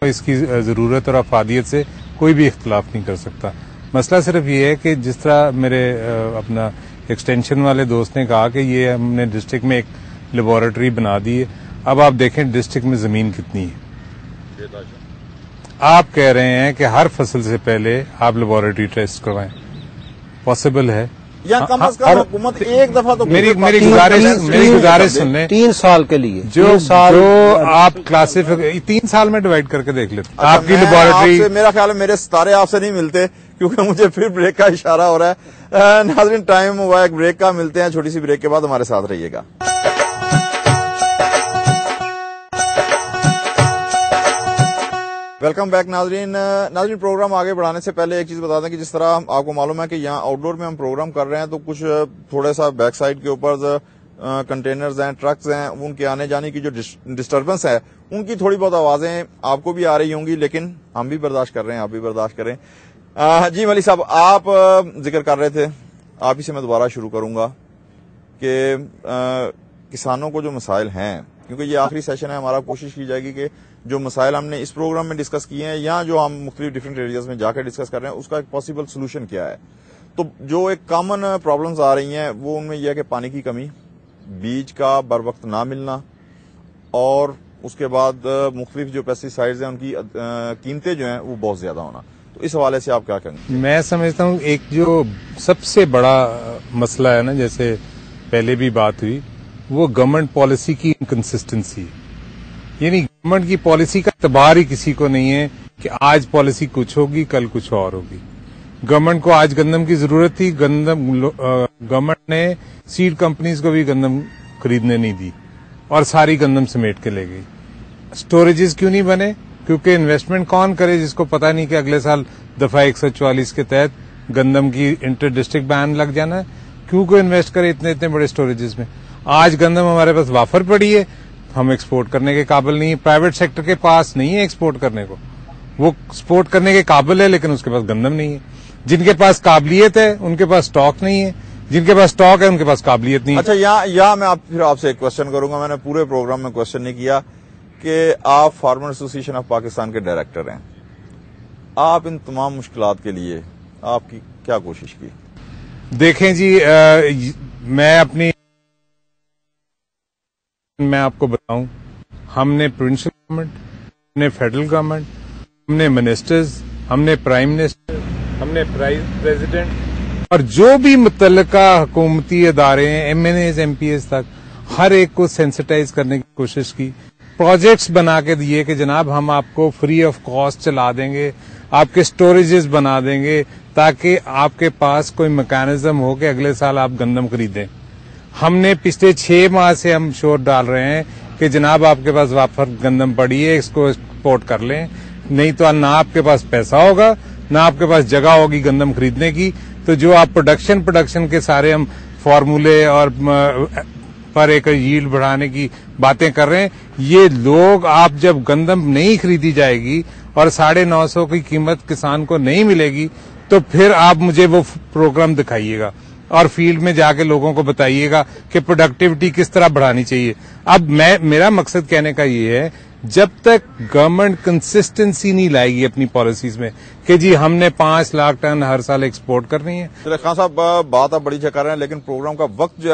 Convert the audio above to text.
इसकी ज़रूरत और अफादियत से कोई भी इख्तलाफ नहीं कर सकता। मसला सिर्फ ये है कि जिस तरह मेरे अपना एक्सटेंशन वाले दोस्त ने कहा कि ये हमने डिस्ट्रिक्ट में एक लेबोरेटरी बना दी है। अब आप देखें डिस्ट्रिक्ट में ज़मीन कितनी है। आप कह रहे हैं कि हर फसल से पहले आप लेबोरेटरी टेस्ट करवाएं, पॉसिबल है या कम से कम हुकूमत एक दफा तो मेरी गुजारिश सुन लें। 3 साल के लिए जो आप क्लासिफिक 3 साल में डिवाइड करके देख लेते आपकी लेबोरेटरी। मेरा ख्याल है मेरे सितारे आपसे नहीं मिलते, क्योंकि मुझे फिर ब्रेक का इशारा हो रहा है। नाज़रीन, टाइम हुआ एक ब्रेक का, मिलते हैं छोटी सी ब्रेक के बाद, हमारे साथ रहिएगा। वेलकम बैक नाज़रीन, प्रोग्राम आगे बढ़ाने से पहले एक चीज बता दें कि जिस तरह आपको मालूम है कि यहाँ आउटडोर में हम प्रोग्राम कर रहे हैं, तो कुछ थोड़ा सा बैक साइड के ऊपर कंटेनर्स हैं, ट्रक्स हैं, उनके आने जाने की जो डिस्टर्बेंस है, उनकी थोड़ी बहुत आवाजें आपको भी आ रही होंगी, लेकिन हम भी बर्दाश्त कर रहे हैं, आप भी बर्दाश्त करें। जी मलिक साहब, आप जिक्र कर रहे थे, आप ही से मैं दोबारा शुरू करूंगा कि किसानों को जो मसाइल हैं, क्योंकि ये आखिरी सेशन है हमारा, कोशिश की जाएगी कि जो मसाइल हमने इस प्रोग्राम में डिस्कस किए हैं या जो हम मुख्तलिफ डिफरेंट एरियाज में जाकर डिस्कस कर रहे हैं, उसका एक पॉसिबल सोल्यूशन क्या है। तो जो एक कॉमन प्रॉब्लम्स आ रही हैं वो उनमें यह है कि पानी की कमी, बीज का बर वक्त ना मिलना, और उसके बाद मुख्तलिफ जो पेस्टिसाइड्स हैं उनकी कीमतें जो हैं वो बहुत ज्यादा होना। तो इस हवाले से आप क्या कहेंगे? मैं समझता हूँ एक जो सबसे बड़ा मसला है ना, जैसे पहले भी बात हुई, वो गवर्नमेंट पॉलिसी की इनकंसिस्टेंसी। यानी गवर्नमेंट की पॉलिसी का एतबार ही किसी को नहीं है कि आज पॉलिसी कुछ होगी, कल कुछ और होगी। गवर्नमेंट को आज गंदम की जरूरत थी, गवर्नमेंट ने सीड कंपनीज को भी गंदम खरीदने नहीं दी और सारी गंदम समेट के ले गई। स्टोरेजेस क्यों नहीं बने? क्योंकि इन्वेस्टमेंट कौन करे जिसको पता नहीं कि अगले साल दफा 144 के तहत गंदम की इंटर डिस्ट्रिक्ट बैन लग जाना है। क्यों को इन्वेस्ट करे इतने बड़े स्टोरेजेस में? आज गंदम हमारे पास वाफर पड़ी है, हम एक्सपोर्ट करने के काबिल नहीं है। प्राइवेट सेक्टर के पास नहीं है एक्सपोर्ट करने को, वो एक्सपोर्ट करने के काबिल है लेकिन उसके पास गंदम नहीं है। जिनके पास काबिलियत है उनके पास स्टॉक नहीं है, जिनके पास स्टॉक है उनके पास काबिलियत नहीं है। अच्छा, यहाँ मैं फिर आपसे एक क्वेश्चन करूंगा। मैंने पूरे प्रोग्राम में क्वेश्चन नहीं किया कि आप फार्मर एसोसिएशन ऑफ पाकिस्तान के डायरेक्टर हैं, आप इन तमाम मुश्किलात के लिए आपकी क्या कोशिश की? देखें जी, मैं आपको बताऊं, हमने प्रोविंशियल गवर्नमेंट, हमने फेडरल गवर्नमेंट, हमने मिनिस्टर्स, हमने प्राइम मिनिस्टर, हमने प्रेसिडेंट और जो भी मुतल्लिका हुकूमती इदारे हैं, एमएनएज एमपीएस तक, हर एक को सेंसिटाइज करने की कोशिश की। प्रोजेक्ट्स बना के दिए कि जनाब हम आपको फ्री ऑफ कॉस्ट चला देंगे, आपके स्टोरेजेस बना देंगे ताकि आपके पास कोई मैकेनिज्म हो कि अगले साल आप गंदम खरीदें। हमने पिछले 6 माह से हम शोर डाल रहे हैं कि जनाब आपके पास वाफर गंदम पड़ी है, इसको एक्सपोर्ट कर लें, नहीं तो ना आपके पास पैसा होगा, ना आपके पास जगह होगी गंदम खरीदने की। तो जो आप प्रोडक्शन के सारे हम फार्मूले और पर एक यील्ड बढ़ाने की बातें कर रहे हैं, ये लोग, आप जब गंदम नहीं खरीदी जाएगी और 950 की कीमत किसान को नहीं मिलेगी, तो फिर आप मुझे वो प्रोग्राम दिखाइएगा और फील्ड में जाके लोगों को बताइएगा कि प्रोडक्टिविटी किस तरह बढ़ानी चाहिए। अब मेरा मकसद कहने का ये है, जब तक गवर्नमेंट कंसिस्टेंसी नहीं लाएगी अपनी पॉलिसीज में कि जी हमने 5 लाख टन हर साल एक्सपोर्ट करनी है। खान साहब, बात आप बड़ी अच्छा कर रहे हैं, लेकिन प्रोग्राम का वक्त जो